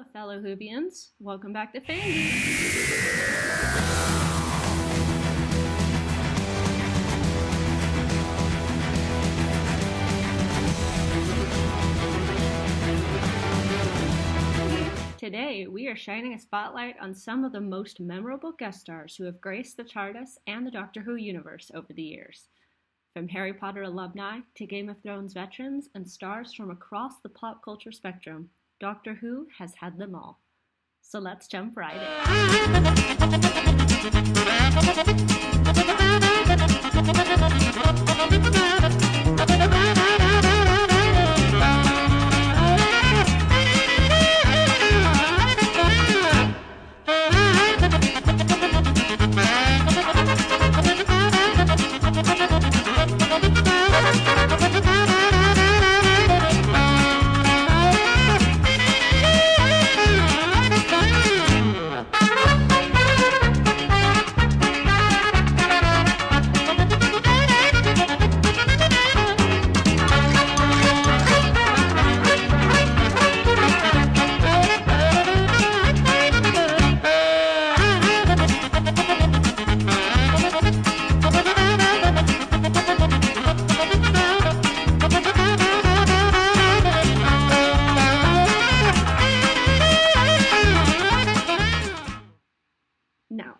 Hello, fellow Whovians. Welcome back to FanGeek'd. Today, we are shining a spotlight on some of the most memorable guest stars who have graced the TARDIS and the Doctor Who universe over the years. From Harry Potter alumni to Game of Thrones veterans and stars from across the pop culture spectrum, Doctor Who has had them all. So let's jump right in. Now,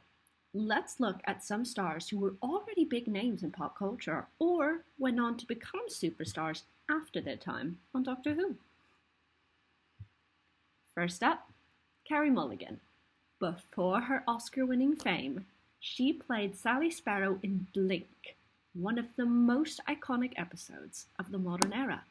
let's look at some stars who were already big names in pop culture or went on to become superstars after their time on Doctor Who. First up, Carey Mulligan. Before her Oscar-winning fame, she played Sally Sparrow in Blink, one of the most iconic episodes of the modern era.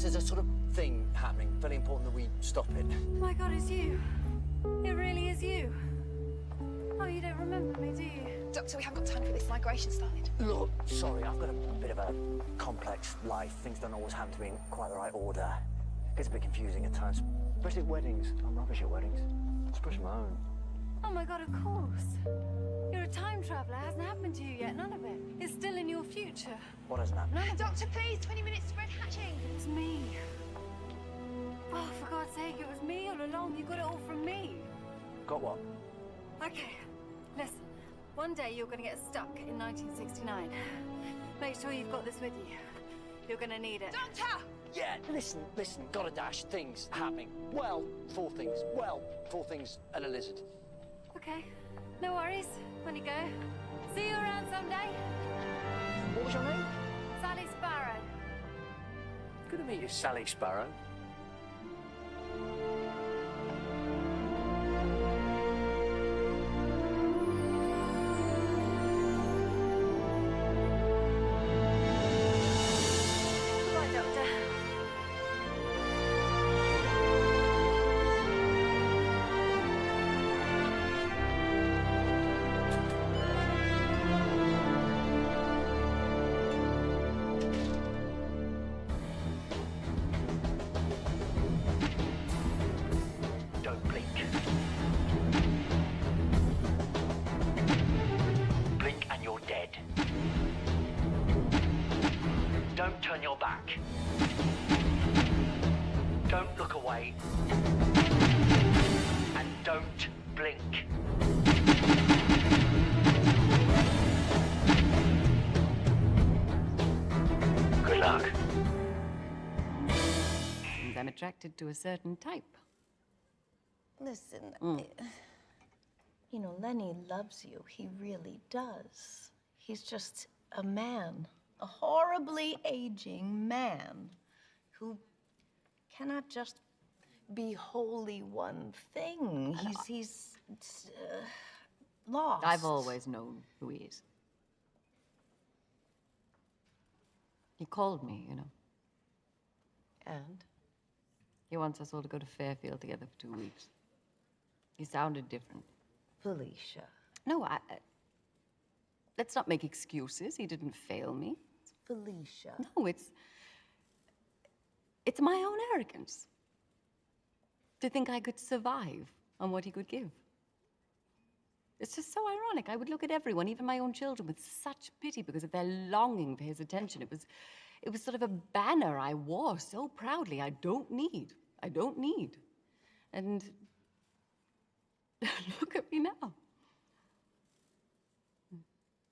There's a sort of thing happening. Very important that we stop it. Oh my God, it's you. It really is you. Oh, you don't remember me, do you? Doctor, we haven't got time for this. Migration started. Look, sorry, I've got a bit of a complex life. Things don't always happen to me in quite the right order. It gets a bit confusing at times. Especially at weddings. I'm rubbish at weddings. Especially my own. Oh my God, of course. You're a time traveller. It hasn't happened to you yet. None of it. It's still in your future. What hasn't happened? None of it. Doctor, please, 20 minutes spread hatching. It's me. Oh, for God's sake, it was me all along. You got it all from me. Got what? Okay, listen. One day you're going to get stuck in 1969. Make sure you've got this with you. You're going to need it. Doctor! Yeah, listen, gotta dash. Things happening. Well, four things and a lizard. Okay, no worries. When you go. See you around someday. What was your name? Sally Sparrow. Good to meet you, Sally Sparrow. Goodbye, Doctor. Don't blink. Blink and you're dead. Don't turn your back. Don't look away. And don't blink. Good luck. Seems I'm attracted to a certain type. Listen, you know, Lenny loves you. He really does. He's just a man, a horribly aging man who cannot just be wholly one thing. He's lost. I've always known who he is. He called me, you know. And? He wants us all to go to Fairfield together for 2 weeks. He sounded different. Felicia. No, Let's not make excuses. He didn't fail me. Felicia. No, it's my own arrogance to think I could survive on what he could give. It's just so ironic. I would look at everyone, even my own children, with such pity because of their longing for his attention. It was sort of a banner I wore so proudly. I don't need. And look at me now.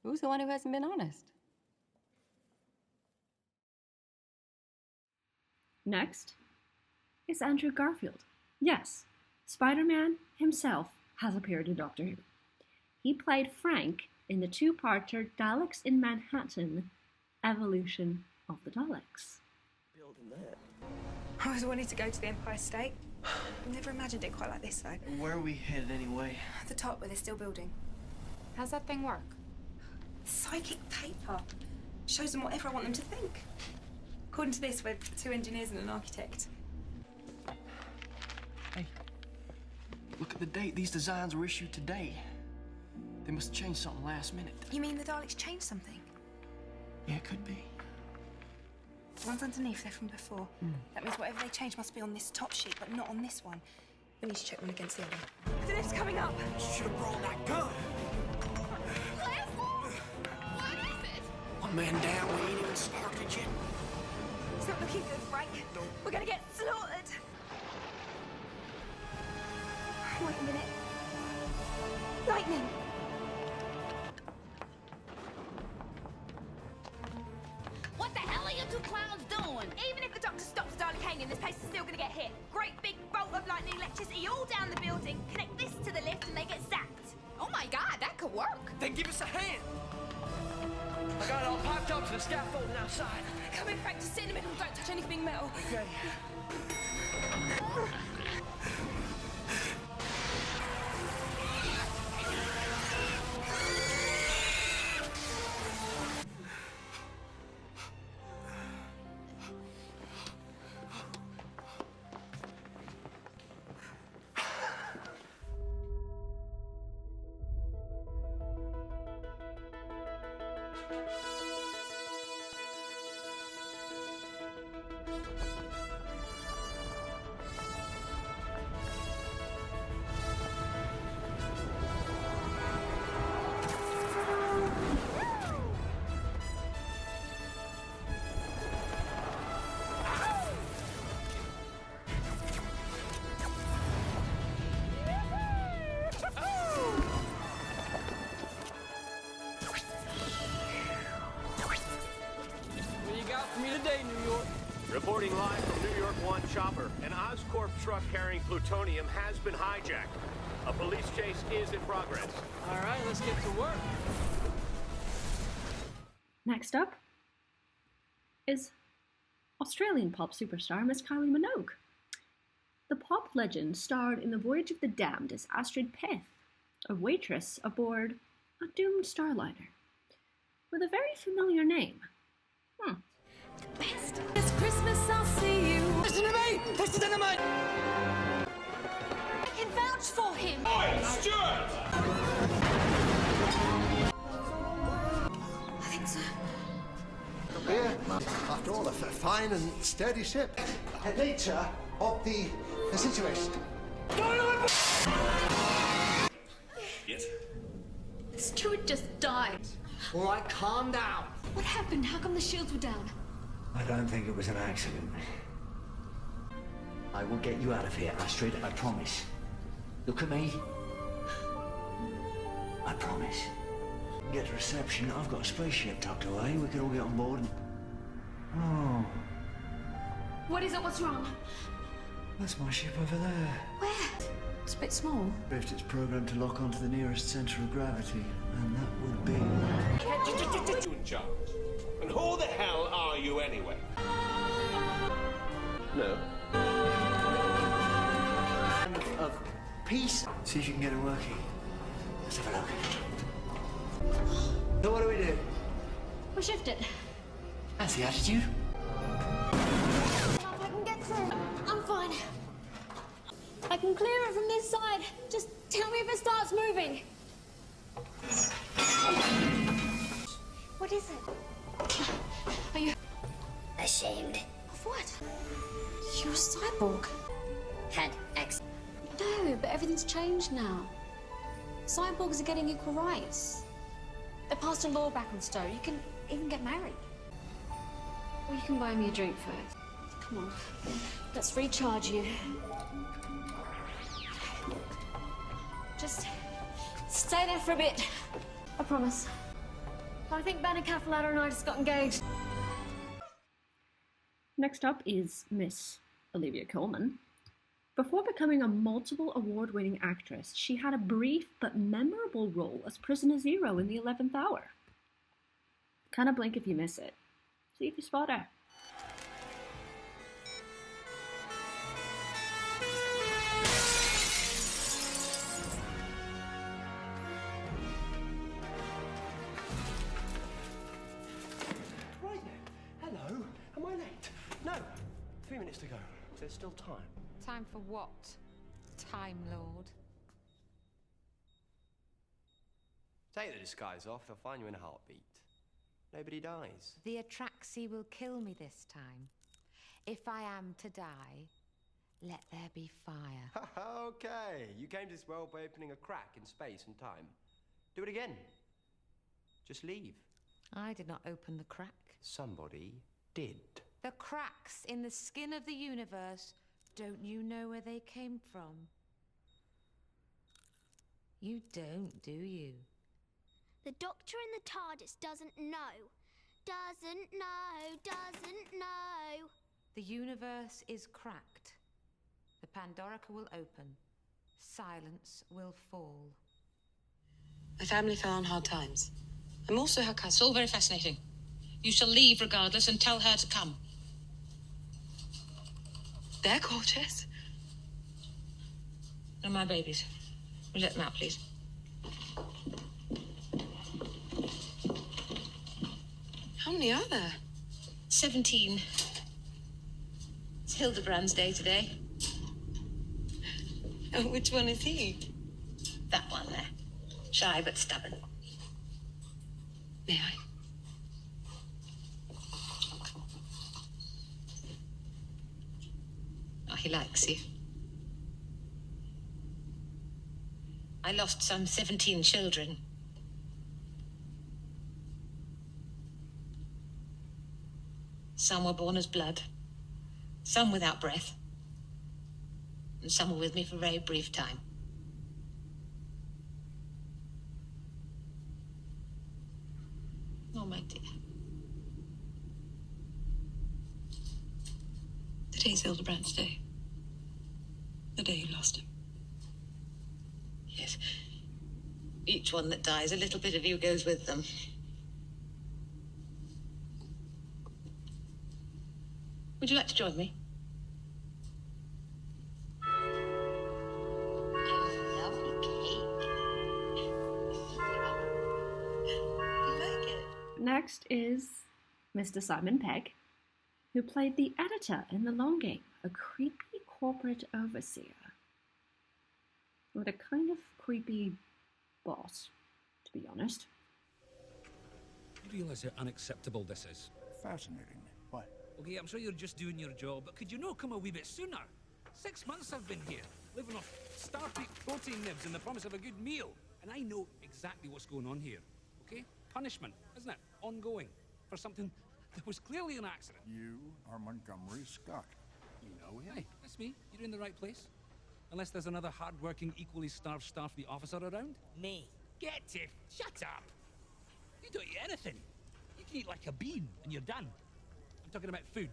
Who's the one who hasn't been honest? Next is Andrew Garfield. Yes, Spider-Man himself has appeared in Doctor Who. He played Frank in the two-parter Daleks in Manhattan, Evolution of the Daleks. I always wanted to go to the Empire State. Never imagined it quite like this, though. Where are we headed anyway? The top where they're still building. How's that thing work? Psychic paper. Shows them whatever I want them to think. According to this, we're 2 engineers and an architect. Hey, look at the date. These designs were issued today. They must have changed something last minute. You mean the Daleks changed something? Yeah, it could be. The ones underneath, they're from before. That means whatever they changed must be on this top sheet, but not on this one. We need to check one against the other. The lift's coming up! Should have brought that gun. What is it? One man down, we ain't even started yet. It's not looking good, Frank. We're gonna get slaughtered. Wait a minute. Lightning! What the hell are you two clowns doing? Even if the doctor stops Darling Kane, this place is still gonna get hit. Great big bolt of lightning electricity all down the building. Connect this to the lift and they get zapped. Oh my god, that could work. Then give us a hand. I got it all piped up to the scaffolding outside. Come in, Frank, just sit in the middle. Don't touch anything metal. Okay. Reporting live from New York 1 Chopper, an Oscorp truck carrying plutonium has been hijacked. A police chase is in progress. All right, let's get to work. Next up is Australian pop superstar Miss Kylie Minogue. The pop legend starred in The Voyage of the Damned as Astrid Pith, a waitress aboard a doomed starliner, with a very familiar name. Best. This Christmas I'll see you. Listen to me! Push the dynamite! I can vouch for him. Oi, Stuart! I think so. Here, after all, a fine and sturdy ship. The nature of the situation. Yes? Stuart just died. All right, calm down. What happened? How come the shields were down? I don't think it was an accident. I will get you out of here, Astrid, I promise. Look at me. I promise. Get to reception, I've got a spaceship tucked away. We can all get on board and... Oh, What is it? What's wrong? that's my ship over there. Where? It's a bit small. Rift is programmed to lock onto the nearest center of gravity, and that would be... You in charge. And who the hell are you anyway? No. Of peace. See if you can get it working. Let's have a look. So what do we do? We shift it. That's the attitude. If I can get through, I'm fine. I can clear it from this side. Just tell me if it starts moving. What is it? Are you Ashamed. of what? You're a cyborg. Had X. No, but everything's changed now. Cyborgs are getting equal rights. They passed a law back on Stowe. You can even get married. Or you can buy me a drink first. Come on, let's recharge you. Just stay there for a bit. I promise. I think Ben and Caffelato and I just got engaged. Next up is Miss Olivia Colman. Before becoming a multiple award-winning actress, she had a brief but memorable role as Prisoner Zero in The 11th Hour. Kinda blink if you miss it. See if you spot her. Right now. Hello. Am I late? No. 3 minutes to go. There's still time. Time for what, Time Lord? Take the disguise off, they'll find you in a heartbeat. Nobody dies. The Atraxi will kill me this time. If I am to die, let there be fire. Okay, you came to this world by opening a crack in space and time. Do it again. Just leave. I did not open the crack. Somebody did. The cracks in the skin of the universe, don't you know where they came from? You don't, do you? The Doctor in the TARDIS doesn't know. Doesn't know. The universe is cracked. The Pandorica will open. Silence will fall. My family fell on hard times. I'm also her cousin. It's all very fascinating. You shall leave regardless and tell her to come. They're gorgeous. They're my babies. Will you let them out, please? How many are there? 17. It's Hildebrand's day today. Oh, which one is he? That one there. Shy but stubborn. May I? Oh, he likes you. I lost some 17 children. Some were born as blood, some without breath, and some were with me for a very brief time. Oh, my dear. Today's Hildebrand's day. The day you lost him. Yes. Each one that dies, a little bit of you goes with them. Would you like to join me? Next is Mr. Simon Pegg, who played the editor in The Long Game, a creepy corporate overseer with a kind of creepy boss, to be honest. You realise how unacceptable this is? Fascinating. Why? Okay, I'm sure you're just doing your job, but could you not come a wee bit sooner? 6 months I've been here, living off Starfleet protein nibs and the promise of a good meal. And I know exactly what's going on here, okay? Punishment, isn't it? Ongoing, for something that was clearly an accident. You are Montgomery Scott. You know him? Hey, that's me. You're in the right place. Unless there's another hard-working, equally starved Starfleet officer around. Me. Get it! Shut up! You don't eat anything. You can eat like a bean, and you're done. I'm talking about food.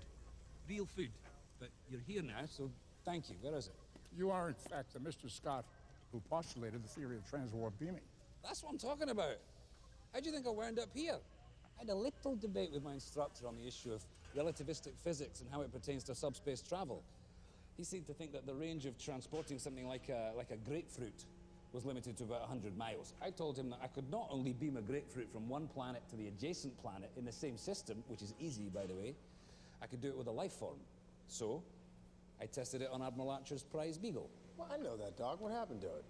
Real food. But you're here now, so thank you. Where is it? You are, in fact, the Mr. Scott who postulated the theory of transwarp beaming. That's what I'm talking about. How do you think I wound up here? I had a little debate with my instructor on the issue of relativistic physics and how it pertains to subspace travel. He seemed to think that the range of transporting something like a grapefruit was limited to about 100 miles. I told him that I could not only beam a grapefruit from one planet to the adjacent planet in the same system, which is easy, by the way, I could do it with a life form. So, I tested it on Admiral Archer's prize beagle. Well, I know that dog. What happened to it?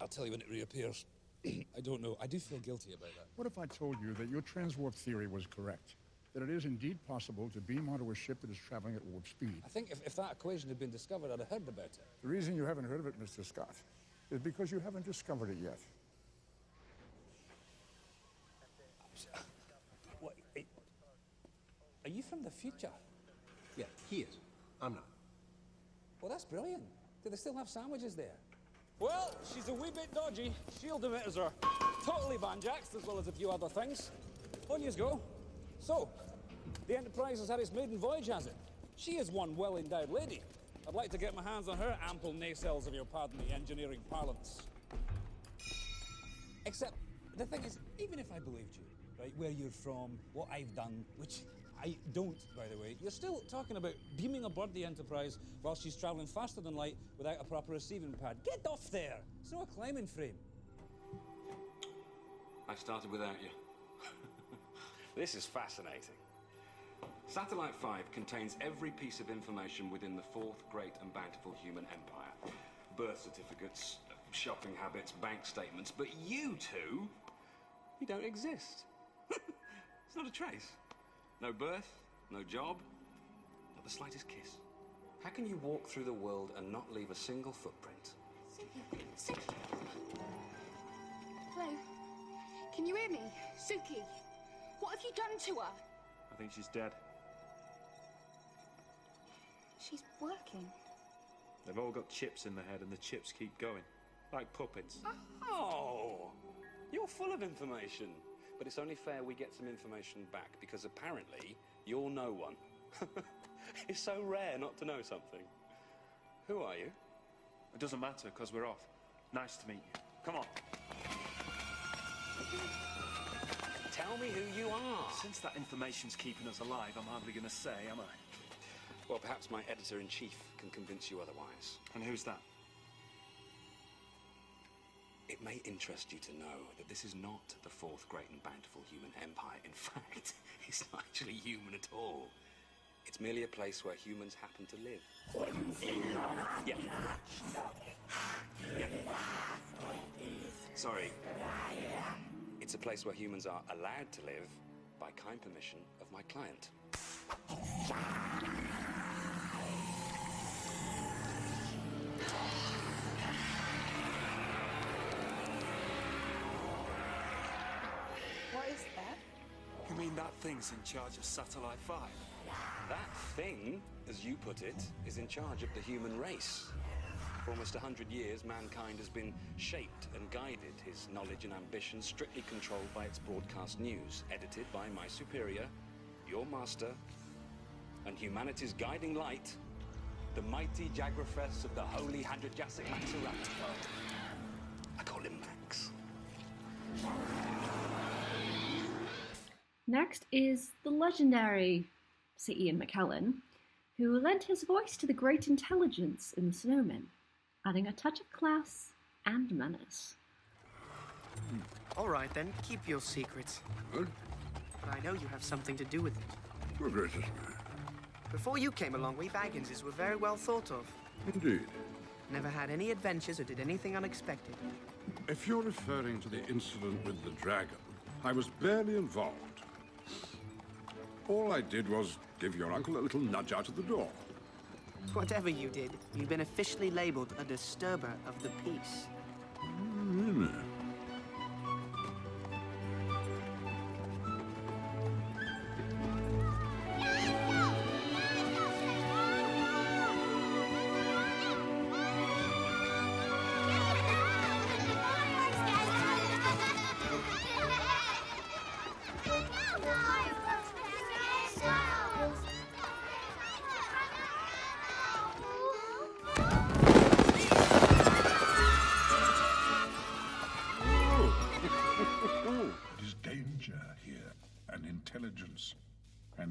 I'll tell you when it reappears. I don't know. I do feel guilty about that. What if I told you that your transwarp theory was correct? That it is indeed possible to beam onto a ship that is traveling at warp speed? I think if that equation had been discovered, I'd have heard about it. The reason you haven't heard of it, Mr. Scott, is because you haven't discovered it yet. What? Are you from the future? Yeah, he is. I'm not. Well, that's brilliant. Do they still have sandwiches there? Well, she's a wee bit dodgy. Shield emitters are totally banjaxed, as well as a few other things. On yous go. So, the Enterprise has had its maiden voyage, has it? She is one well-endowed lady. I'd like to get my hands on her ample nacelles, if you'll pardon the engineering parlance. Except, the thing is, even if I believed you, right, where you're from, what I've done, which I don't, by the way, you're still talking about beaming aboard the Enterprise while she's traveling faster than light without a proper receiving pad. Get off there! It's not a climbing frame. I started without you. This is fascinating. Satellite 5 contains every piece of information within the fourth great and bountiful human empire. Birth certificates, shopping habits, bank statements, but you two, you don't exist. It's not a trace. No birth, no job, not the slightest kiss. How can you walk through the world and not leave a single footprint? Suki. Hello? Can you hear me? Suki, what have you done to her? I think she's dead. She's working. They've all got chips in their head and the chips keep going. Like puppets. Oh! You're full of information. But it's only fair we get some information back, because apparently you're no one. It's so rare not to know something. Who are you? It doesn't matter, because we're off. Nice to meet you. Come on. Tell me who you are. Since that information's keeping us alive, I'm hardly going to say, am I? Well, perhaps my editor-in-chief can convince you otherwise. And who's that? It may interest you to know that this is not the fourth great and bountiful human empire. In fact, it's not actually human at all. It's merely a place where humans happen to live. Yeah. Yeah. Sorry. It's a place where humans are allowed to live by kind permission of my client. What is that? You mean that thing's in charge of Satellite 5? That thing, as you put it, is in charge of the human race. For almost 100 years, mankind has been shaped and guided, his knowledge and ambition strictly controlled by its broadcast news, edited by my superior, your master, and humanity's guiding light, the mighty Jagrafess of the holy Hadrajasic Mbatha-Raw. I call him Max. Next is the legendary Sir Ian McKellen, who lent his voice to the great intelligence in the Snowmen, adding a touch of class and menace. All right, then, keep your secrets. Good. But I know you have something to do with it. Your gracious. Before you came along, we Bagginses were very well thought of. Indeed. Never had any adventures or did anything unexpected. If you're referring to the incident with the dragon, I was barely involved. All I did was give your uncle a little nudge out of the door. Whatever you did, you've been officially labeled a disturber of the peace. Really?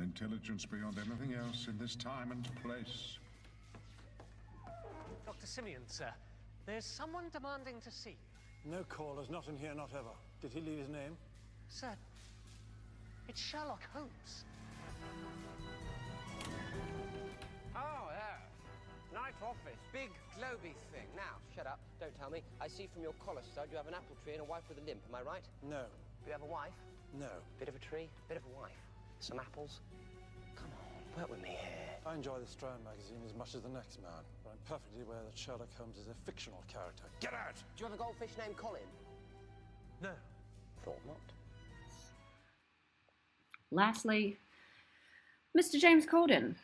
Intelligence beyond anything else in this time and place. Dr. Simeon, sir, there's someone demanding to see you. No callers, not in here, not ever. Did he leave his name? Sir, it's Sherlock Holmes. Oh, yeah. Nice office. Big, globy thing. Now, shut up. Don't tell me. I see from your collar stud you have an apple tree and a wife with a limp. Am I right? No. You have a wife? No. Bit of a tree, bit of a wife. Some apples. Come on, work with me here. I enjoy the Strand magazine as much as the next man, but I'm perfectly aware that Sherlock Holmes is a fictional character. Get out! Do you have a goldfish named Colin? No. Thought not. Lastly, Mr. James Corden,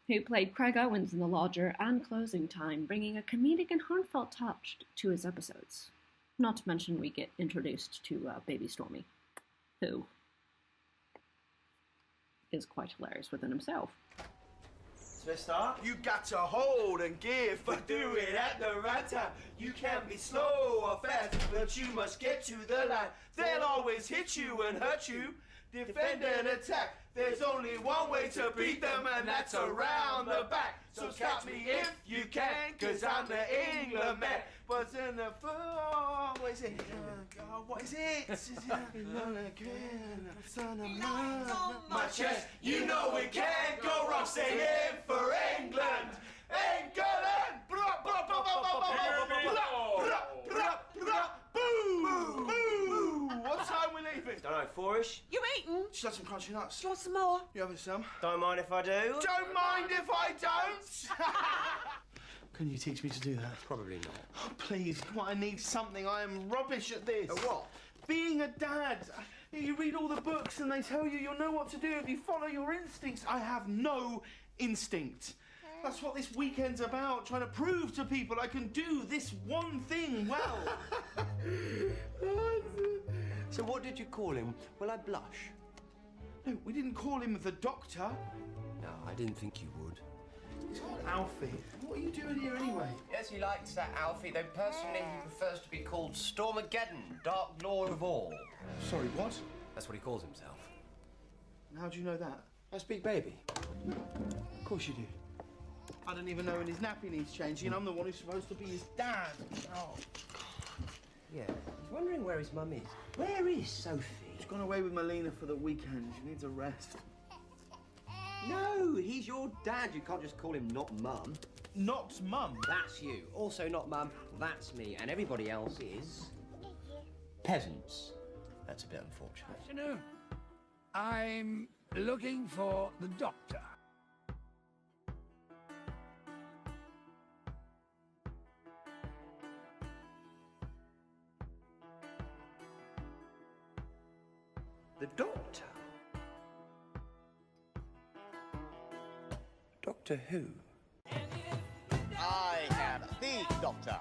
who played Craig Owens in The Lodger and Closing Time, bringing a comedic and heartfelt touch to his episodes. Not to mention we get introduced to Baby Stormy, who is quite hilarious within himself. Superstar, you got to hold and give, but do it at the right time. You can be slow or fast, but you must get to the line. They'll always hit you and hurt you. Defend and attack. There's only one way to beat them, and that's around the back. So catch me if you can, cause I'm the England man. But in the what is it? God, what is it? Son of mine, my chest. You know we can't go wrong. Say it for England. England. Boo! Boo! What time we leaving? Don't know, 4-ish? You eating? She had some crunchy nuts. Do you want some more? You having some? Don't mind if I do. Don't mind if I don't! Can you teach me to do that? Probably not. Oh, please, come on, I need something. I am rubbish at this. At what? Being a dad. You read all the books and they tell you you'll know what to do if you follow your instincts. I have no instinct. That's what this weekend's about, trying to prove to people I can do this one thing well. So what did you call him? Will I blush? No, we didn't call him the Doctor. No, I didn't think you would. It's called Alfie. What are you doing here anyway? Yes, he likes that, Alfie, though personally he prefers to be called Stormageddon, Dark Lord of All. Sorry, what? That's what he calls himself. And how do you know that? I speak baby. Of course you do. I don't even know when his nappy needs changing, and I'm the one who's supposed to be his dad. Oh. Yeah, he's wondering where his mum is. Where is Sophie? She's gone away with Melina for the weekend. She needs a rest. No, he's your dad. You can't just call him not mum. Not mum? That's you. Also not mum, that's me. And everybody else is... peasants. That's a bit unfortunate. Afternoon. I'm looking for the doctor. The Doctor? Doctor Who? I am the Doctor.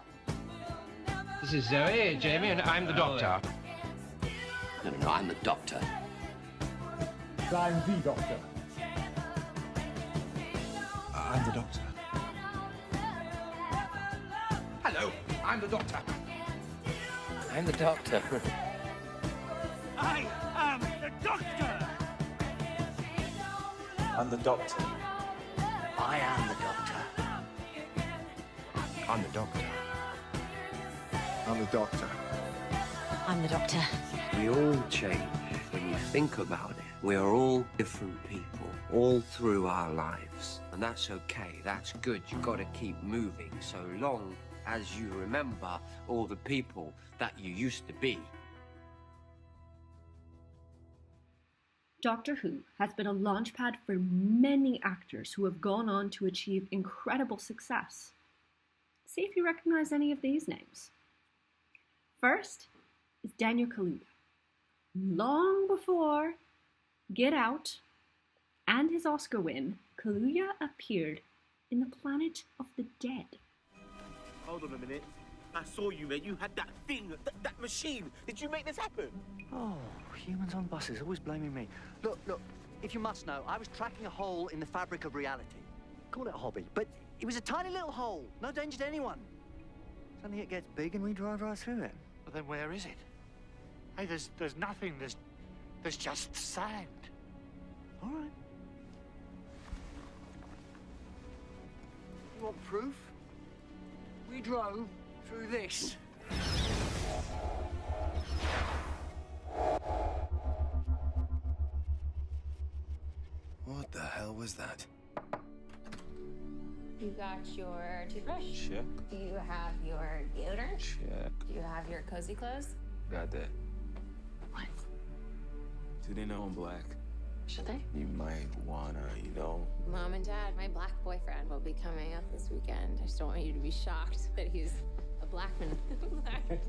This is Zoe, Jamie, and I'm the Doctor. No, I'm the Doctor. I'm the Doctor. I'm the Doctor. Hello, I'm the Doctor. I'm the Doctor. I am the doctor! I'm the Doctor. I am the Doctor. I'm the Doctor. I'm the Doctor. I'm the doctor. We all change when you think about it. We are all different people, all through our lives. And that's okay, that's good. You've got to keep moving so long as you remember all the people that you used to be. Doctor Who has been a launchpad for many actors who have gone on to achieve incredible success. See if you recognize any of these names. First is Daniel Kaluuya. Long before Get Out and his Oscar win, Kaluuya appeared in The Planet of the Dead. Hold on a minute. I saw you, mate. You had that thing, that machine. Did you make this happen? Oh, humans on buses, always blaming me. Look, if you must know, I was tracking a hole in the fabric of reality. Call it a hobby, but it was a tiny little hole. No danger to anyone. Suddenly it gets big and we drive right through it. But then where is it? Hey, there's nothing. There's just sand. All right. You want proof? We drove through this. What the hell was that? You got your toothbrush? Check. Do you have your deodorant? Check. Do you have your cozy clothes? Got that. What? Do they know I'm black? Should they? You might wanna, you know. Mom and Dad, my black boyfriend will be coming up this weekend. I just don't want you to be shocked that he's a black man.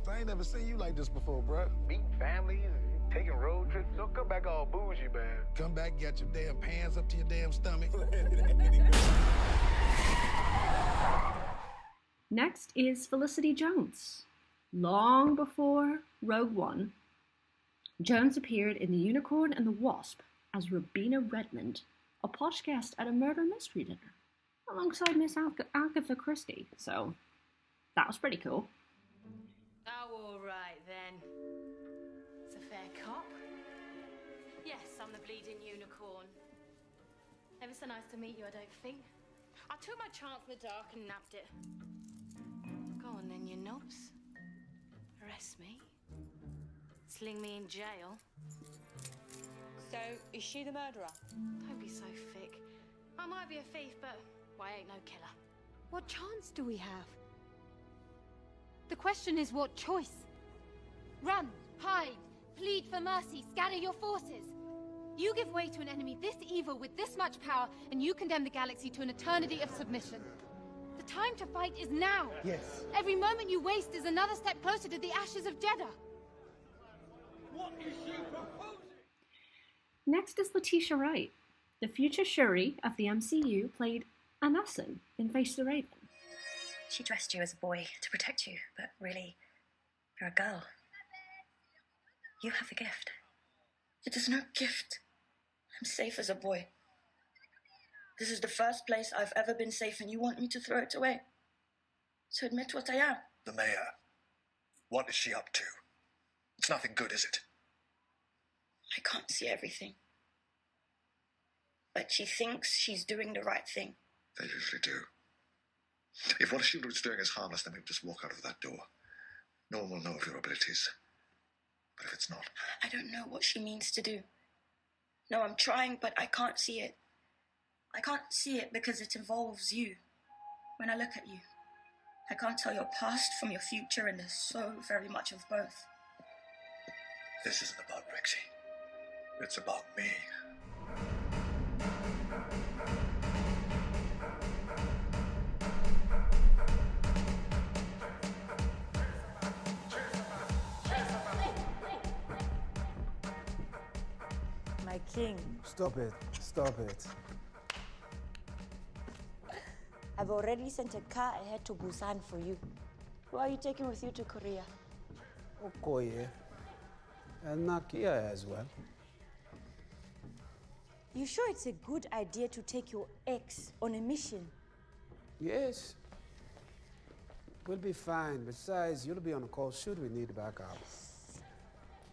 I ain't never seen you like this before, bruh. Meeting families and taking road trips. Don't come back all bougie, man. Come back, got your damn pants up to your damn stomach. Next is Felicity Jones. Long before Rogue One, Jones appeared in The Unicorn and the Wasp as Robina Redmond, a posh guest at a murder mystery dinner, alongside Miss Agatha Christie, so that was pretty cool. Oh, all right then. It's a fair cop. Yes, I'm the bleeding unicorn. Ever so nice to meet you, I don't think. I took my chance in the dark and nabbed it. Go on then, you knobs. Arrest me. Sling me in jail. So, is she the murderer? Don't be so thick. I might be a thief, but I ain't no killer. What chance do we have? The question is what choice? Run, hide, plead for mercy, scatter your forces. You give way to an enemy this evil with this much power, and you condemn the galaxy to an eternity of submission. The time to fight is now. Yes. Every moment you waste is another step closer to the ashes of Jeddah. What is she proposing? Next is Letitia Wright. The future Shuri of the MCU played Anassin in Face the Raven. She dressed you as a boy to protect you, but really, you're a girl. You have the gift. It is no gift. I'm safe as a boy. This is the first place I've ever been safe, and you want me to throw it away? To admit what I am? The mayor. What is she up to? It's nothing good, is it? I can't see everything. But she thinks she's doing the right thing. They usually do. If what Shield is doing is harmless, then we'll just walk out of that door. No one will know of your abilities. But if it's not... I don't know what she means to do. No, I'm trying, but I can't see it. I can't see it because it involves you. When I look at you, I can't tell your past from your future, and there's so very much of both. This isn't about Rexy. It's about me. My king. Stop it. Stop it. I've already sent a car ahead to Busan for you. Who are you taking with you to Korea? Okoye. And Nakia as well. You sure it's a good idea to take your ex on a mission? Yes. We'll be fine. Besides, you'll be on a call should we need backup.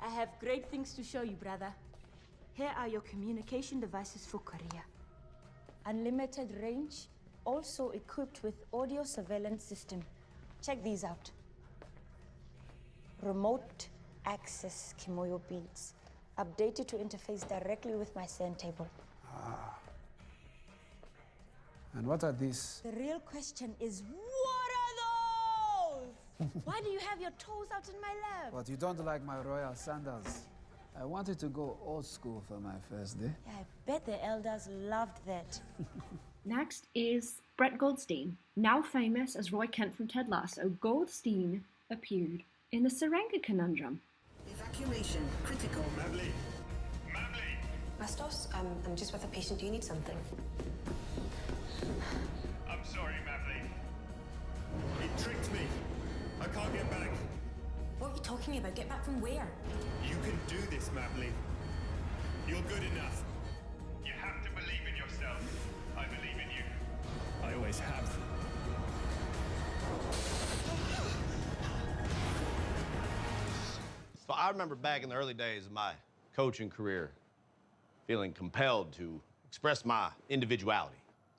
I have great things to show you, brother. Here are your communication devices for Korea. Unlimited range, also equipped with audio surveillance system. Check these out. Remote access Kimoyo beads. Updated to interface directly with my send table. Ah. And what are these? The real question is, what are those? Why do you have your toes out in my lap? But you don't like my royal sandals. I wanted to go old school for my first day. Yeah, I bet the elders loved that. Next is Brett Goldstein. Now famous as Roy Kent from Ted Lasso, Goldstein appeared in The Serenga Conundrum. Evacuation critical. Mably! Bastos, I'm just with a patient. Do you need something? I'm sorry, Mably. He tricked me. I can't get back. What are you talking about? Get back from where? You can do this, Mably. You're good enough. You have to believe in yourself. I believe in you. I always have. So I remember back in the early days of my coaching career, feeling compelled to express my individuality.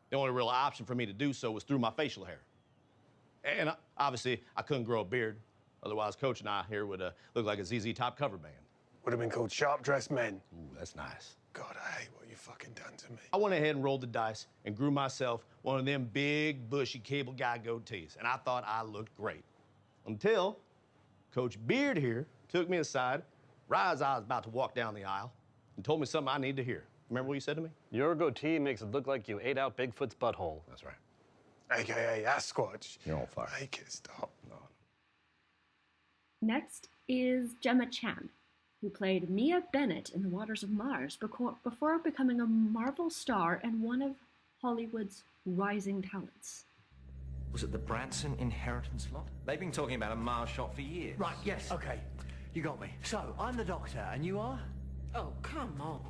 The only real option for me to do so was through my facial hair. And obviously, I couldn't grow a beard. Otherwise, Coach and I here would look like a ZZ Top cover band. Would have been called Sharp Dressed Men. Ooh, that's nice. God, I hate what you fucking done to to me. I went ahead and rolled the dice and grew myself one of them big, bushy cable guy goatees, and I thought I looked great. Until Coach Beard here took me aside, right as I was about to walk down the aisle, and told me something I need to hear. Remember what he said to me? Your goatee makes it look like you ate out Bigfoot's butthole. That's right. AKA Sasquatch. You're on fire. Make it stop. No. Next is Gemma Chan, who played Mia Bennett in The Waters of Mars before becoming a Marvel star and one of Hollywood's rising talents. Was it the Branson inheritance lot? They've been talking about a Mars shot for years. Right, yes, okay. You got me. So, I'm the Doctor, and you are? Oh, come on.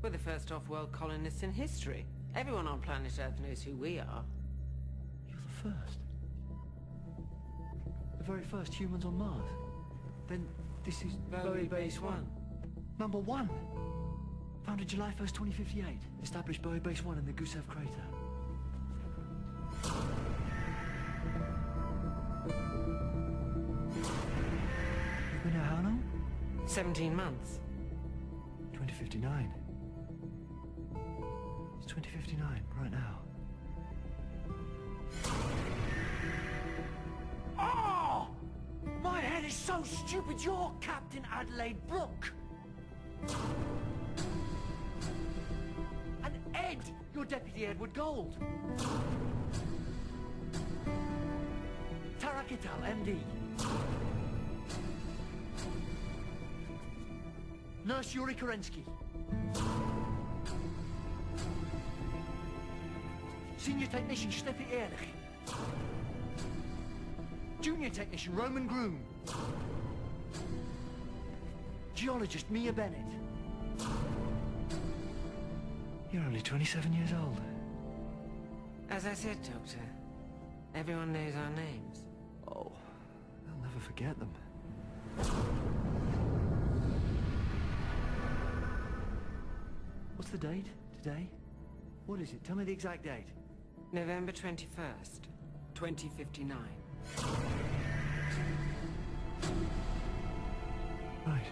We're the first off-world colonists in history. Everyone on planet Earth knows who we are. You're the first. The very first humans on Mars. Then this is Bowie Base 1. Number 1. Founded July 1st, 2058. Established Bowie Base 1 in the Gusev crater. You've been here how long? 17 months. 2059. It's 2059, right now. Oh! My head is so stupid, you're Captain Adelaide Brooke! And Ed, you're Deputy Edward Gold. Tarakital, MD. Nurse Yuri Kerensky. Senior Technician Steffi Ehrlich. Junior Technician Roman Groom. Geologist Mia Bennett. You're only 27 years old. As I said, Doctor, everyone knows our names. Oh, I'll never forget them. What's the date today? What is it? Tell me the exact date. November 21st, 2059. Right.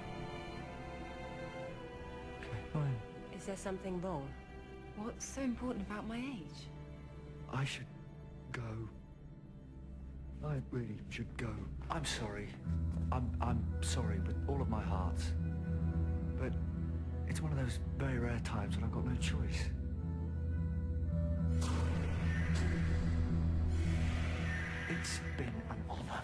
Okay, fine. Is there something wrong? What's so important about my age? I should go. I really should go. I'm sorry. I'm sorry with all of my heart. But it's one of those very rare times when I've got no choice. It's been an honor.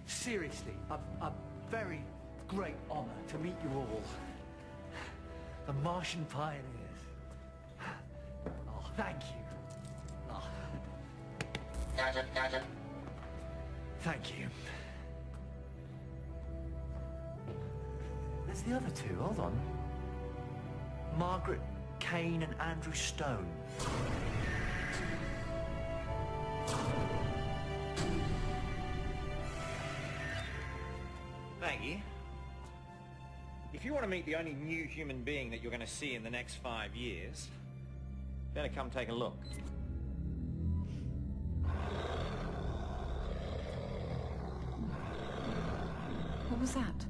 Seriously, a very great honor to meet you all. The Martian pioneers. Oh, thank you. Oh. Thank you. There's the other two, hold on. Margaret Kane and Andrew Stone. Maggie, if you want to meet the only new human being that you're going to see in the next 5 years, better come take a look. What was that?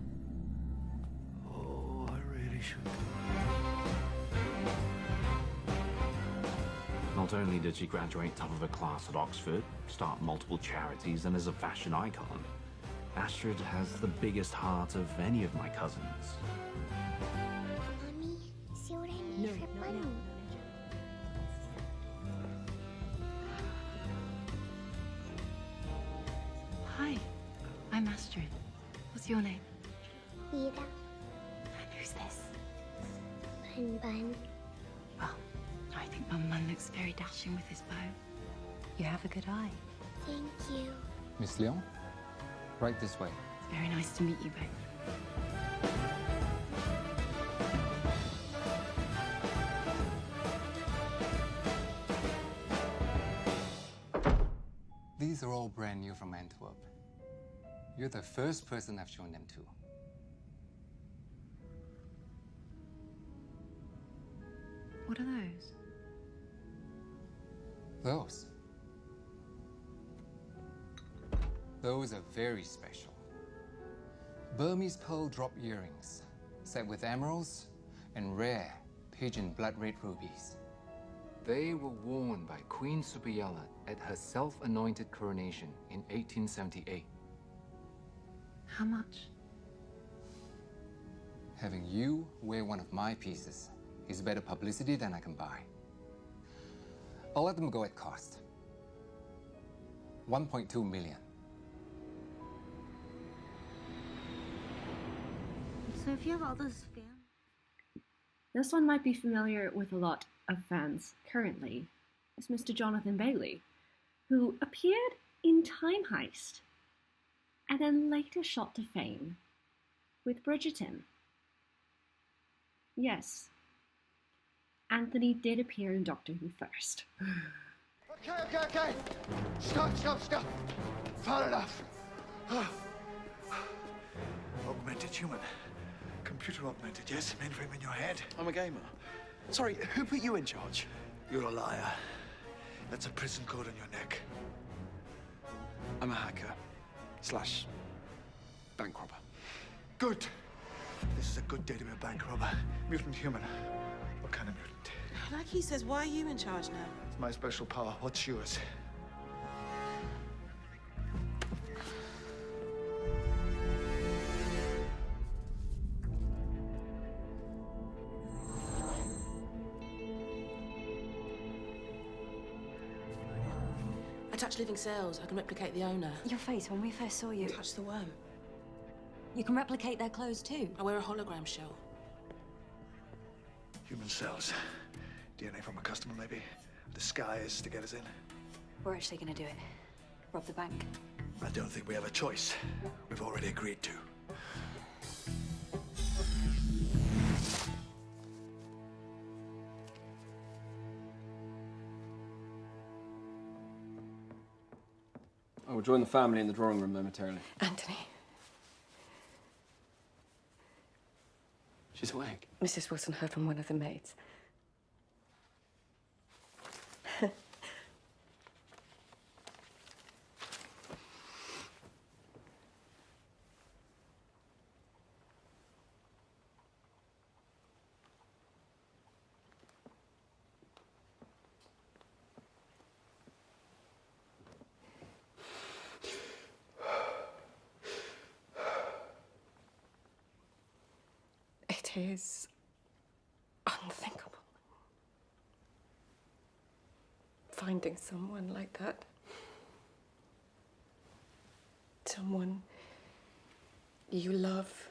Oh, I really should. Not only did she graduate top of her class at Oxford, start multiple charities, and is a fashion icon, Astrid has the biggest heart of any of my cousins. Mommy, see what I made for Bunny? Hi, I'm Astrid. What's your name? Mira. And who's this? Bun. Well, I think Bun looks very dashing with his bow. You have a good eye. Thank you. Miss Leon, right this way. It's very nice to meet you both. These are all brand new from Antwerp. You're the first person I've shown them to. What are those? Those are very special. Burmese pearl drop earrings, set with emeralds and rare pigeon blood red rubies. They were worn by Queen Subiela at her self-anointed coronation in 1878. How much? Having you wear one of my pieces is better publicity than I can buy. I'll let them go at cost. 1.2 million. So if you have all those fans... This one might be familiar with a lot of fans currently, is Mr. Jonathan Bailey, who appeared in Time Heist and then later shot to fame with Bridgerton. Yes, Anthony did appear in Doctor Who first. Okay. Stop. Far enough. Augmented human. Computer augmented, yes? Mainframe in your head. I'm a gamer. Sorry, who put you in charge? You're a liar. That's a prison code on your neck. I'm a hacker. / bank robber. Good. This is a good day to be a bank robber. Mutant human. What kind of mutant? Like he says, why are you in charge now? It's my special power. What's yours? I touch living cells. I can replicate the owner. Your face when we first saw you. Touch the worm. You can replicate their clothes too. I wear a hologram shell. Human cells. DNA from a customer, maybe. Disguise to get us in. We're actually gonna do it. Rob the bank. I don't think we have a choice. We've already agreed to. I will join the family in the drawing room momentarily. Anthony. She's awake. Mrs. Wilson heard from one of the maids. It is unthinkable. Finding someone like that. Someone you love.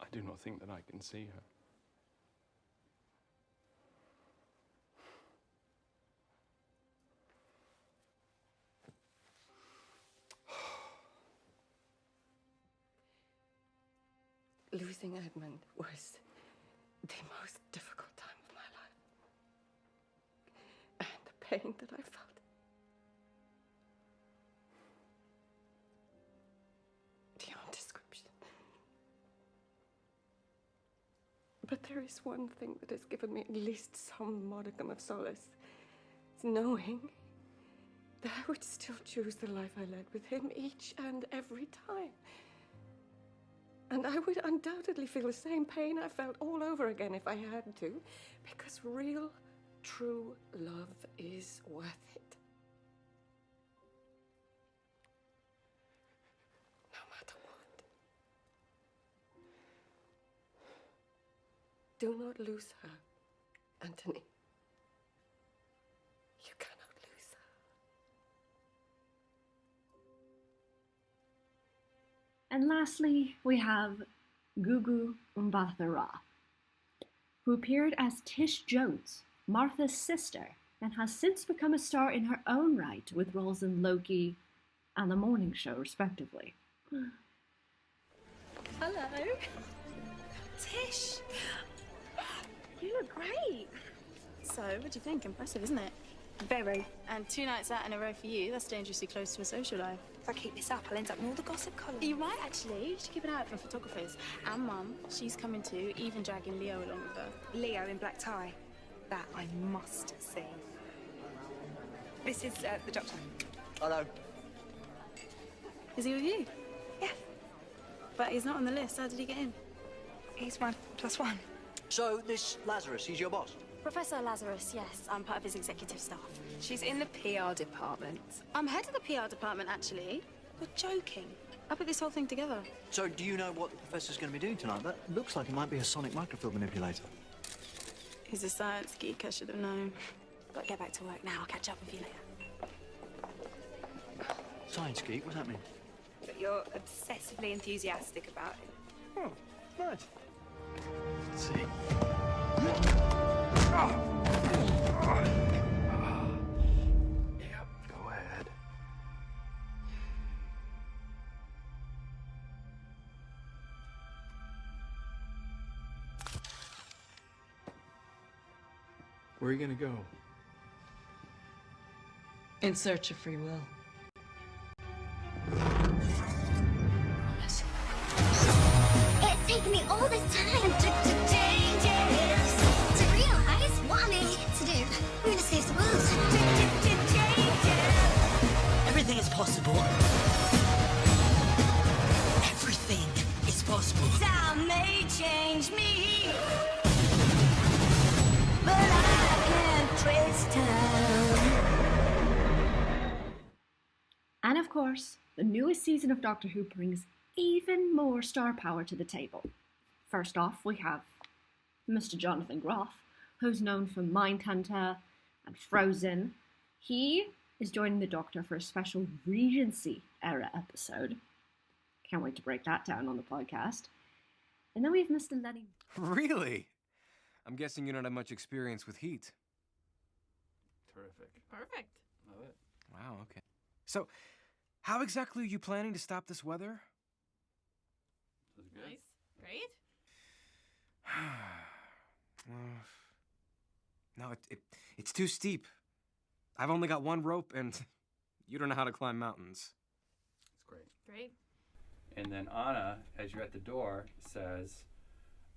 I do not think that I can see her. Losing Edmund was the most difficult time of my life. And the pain that I felt. Beyond description. But there is one thing that has given me at least some modicum of solace. It's knowing that I would still choose the life I led with him each and every time. And I would undoubtedly feel the same pain I felt all over again if I had to, because real, true love is worth it. No matter what. Do not lose her, Anthony. You cannot lose her. And lastly, we have Gugu Mbatha-Raw, who appeared as Tish Jones, Martha's sister, and has since become a star in her own right with roles in Loki and The Morning Show, respectively. Hello. Tish! You look great. So, what do you think? Impressive, isn't it? Very. And 2 nights out in a row for you, that's dangerously close to a social life. If I keep this up, I'll end up in all the gossip columns. You might, actually. You should keep an eye out for photographers. And Mum, she's coming too, even dragging Leo along with her. Leo in black tie. That I must see. This is the doctor. Hello. Is he with you? but he's not on the list. How did he get in? He's my +1. So, this Lazarus, he's your boss? Professor Lazarus, yes. I'm part of his executive staff. She's in the PR department. I'm head of the PR department, actually. You're joking. I put this whole thing together. So, do you know what the professor's going to be doing tonight? That looks like he might be a sonic microfilm manipulator. He's a science geek, I should have known. Got to get back to work now. I'll catch up with you later. Science geek? What's that mean? But you're obsessively enthusiastic about it. Oh, nice. Let's see. Yep, go ahead. Where are you gonna go? In search of free will. It's taken me all this time to change it, to realize what I'm here to do. I'm gonna save the world. Change it. Everything is possible. Everything is possible. Time may change me, but I can't trace time. And of course, the newest season of Doctor Who brings even more star power to the table. First off, we have Mr. Jonathan Groff, who's known for Mindhunter and Frozen. He is joining the Doctor for a special Regency-era episode. Can't wait to break that down on the podcast. And then we have Mr. Lenny. Really? I'm guessing you don't have much experience with heat. Terrific. Perfect. Love it. Wow, okay. So, how exactly are you planning to stop this weather? Nice. Great. No, it's too steep. I've only got one rope, and you don't know how to climb mountains. It's great. Great. And then Anna, as you're at the door, says,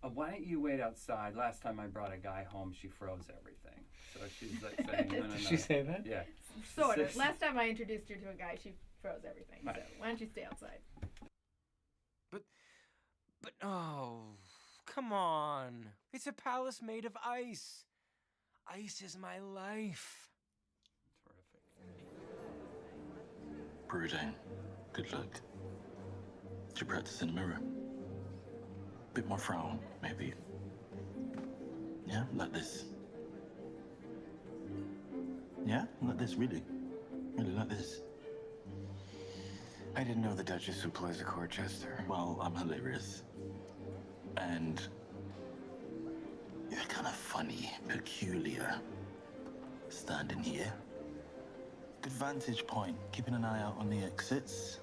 why don't you wait outside? Last time I brought a guy home, she froze everything. So she's like saying, no, no, no. Did she say that? Yeah. Sort of. Last time I introduced her to a guy, she froze everything. Right. So why don't you stay outside? But, oh, come on. It's a palace made of ice. Ice is my life. Brooding. Good luck. Did you practice in the mirror? Bit more frown, maybe. Yeah, like this. Yeah, like this, really. Really like this. I didn't know the Duchess would play as a court jester. Well, I'm hilarious. And you're kind of funny, peculiar. Standing here. Good vantage point, keeping an eye out on the exits.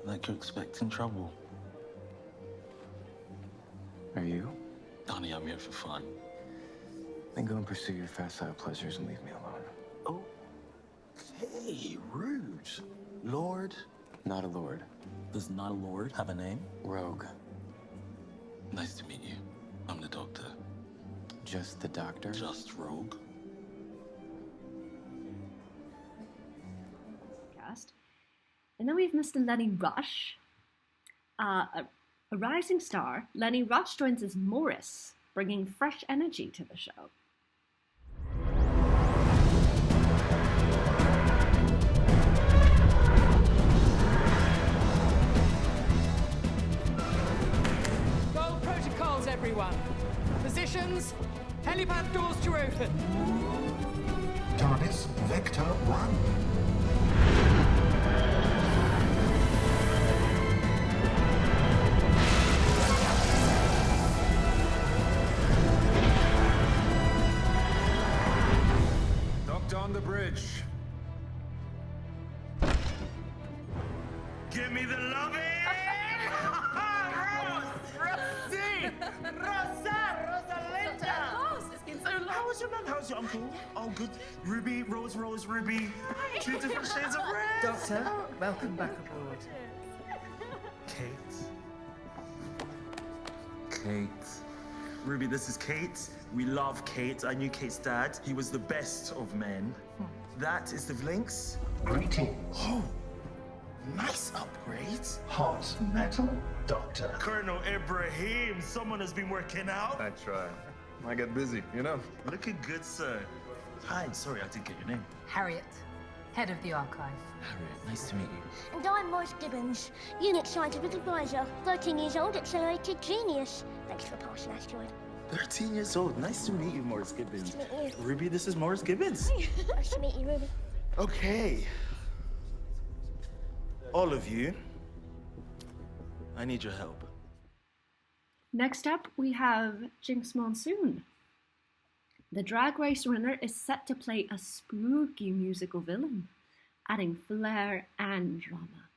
Like you're expecting trouble. Are you? Honey, I'm here for fun. Then go and pursue your facile pleasures and leave me alone. Oh. Hey, rude. Lord? Not a lord. Does not a lord have a name? Rogue. Nice to meet you. I'm the doctor. Just the doctor? Just Rogue. And then we have Mr. Lenny Rush. A rising star, Lenny Rush joins as Morris, bringing fresh energy to the show. Go protocols, everyone. Positions, helipad doors to open. TARDIS Vector 1. On the bridge. Give me the loving! Rosie! Rosalinda! It's been so long. How was your mum? How's your uncle? Oh, good. Ruby, Rose, Ruby. Two different shades of red. Doctor, welcome back aboard. Kate. Kate. Ruby, this is Kate. We love Kate. I knew Kate's dad. He was the best of men. That is the Lynx. Greetings. Oh, Nice upgrades. Hot metal, Doctor. Colonel Ibrahim, someone has been working out. I try. I get busy, you know. Looking good, sir. Hi, sorry, I didn't get your name. Harriet, head of the archive. Harriet, nice to meet you. And I'm Morris Gibbons, Unit Scientific Advisor. 13 years old, accelerated genius. Thanks for passing, asteroid. 13 years old. Nice to meet you, Morris Gibbons. Nice to meet you. Ruby, this is Morris Gibbons. Nice to meet you, Ruby. Okay. All of you, I need your help. Next up, we have Jinx Monsoon. The Drag Race winner is set to play a spooky musical villain, adding flair and drama.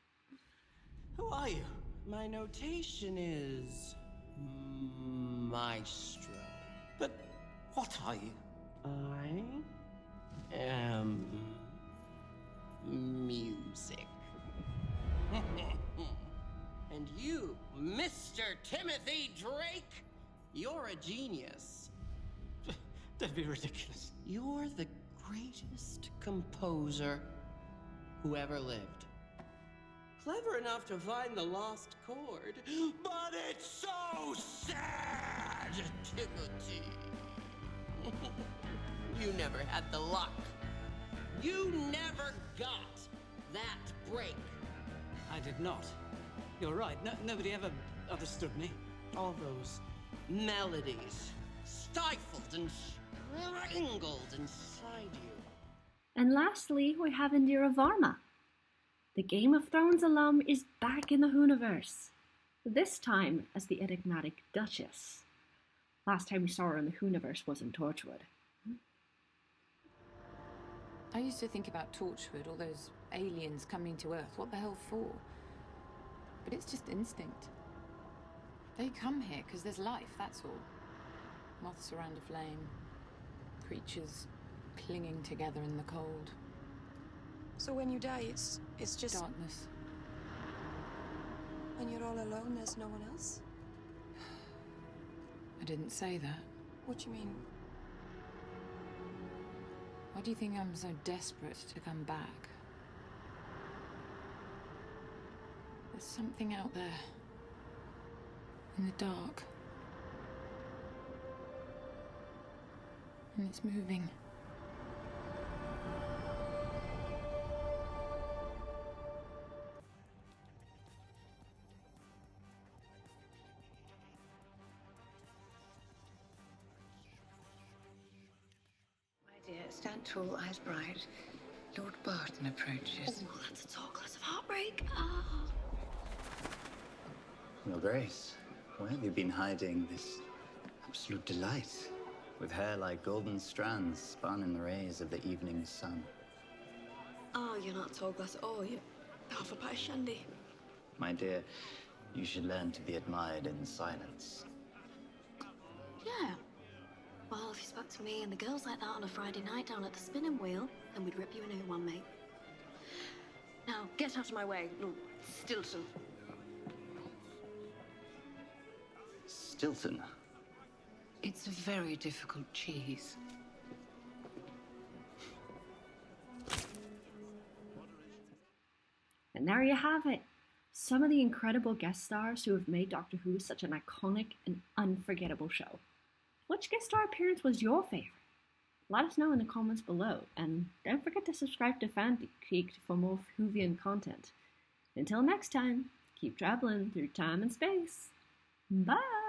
Who are you? My notation is Maestro. But what are you? I am music. And you, Mr. Timothy Drake, you're a genius. That'd be ridiculous. You're the greatest composer who ever lived. Clever enough to find the lost chord, but it's so sad, Timothy. You never had the luck. You never got that break. I did not. You're right. Nobody ever understood me. All those melodies stifled and strangled inside you. And lastly, we have Indira Varma. The Game of Thrones alum is back in the Whooniverse, this time as the enigmatic Duchess. Last time we saw her in the Whooniverse was in Torchwood. I used to think about Torchwood, all those aliens coming to Earth. What the hell for? But it's just instinct. They come here because there's life, that's all. Moths around a flame. Creatures clinging together in the cold. So when you die, it's just... Darkness. And you're all alone, there's no one else? I didn't say that. What do you mean? Why do you think I'm so desperate to come back? There's something out there. In the dark. And it's moving. Dear, stand tall, eyes bright. Lord Barton approaches. Oh, that's a tall glass of heartbreak. Oh. Your Grace, where have you been hiding this absolute delight? With hair like golden strands spun in the rays of the evening sun. Oh, you're not tall glass at all. You're half a pie of shandy. My dear, you should learn to be admired in silence. Yeah. Well, if you spoke to me and the girls like that on a Friday night down at the spinning wheel, then we'd rip you a new one, mate. Now, get out of my way, Lord Stilton. Stilton? It's a very difficult cheese. And there you have it. Some of the incredible guest stars who have made Doctor Who such an iconic and unforgettable show. Which guest star appearance was your favourite? Let us know in the comments below, and don't forget to subscribe to FanGeek'd for more Whovian content. Until next time, keep travelling through time and space. Bye!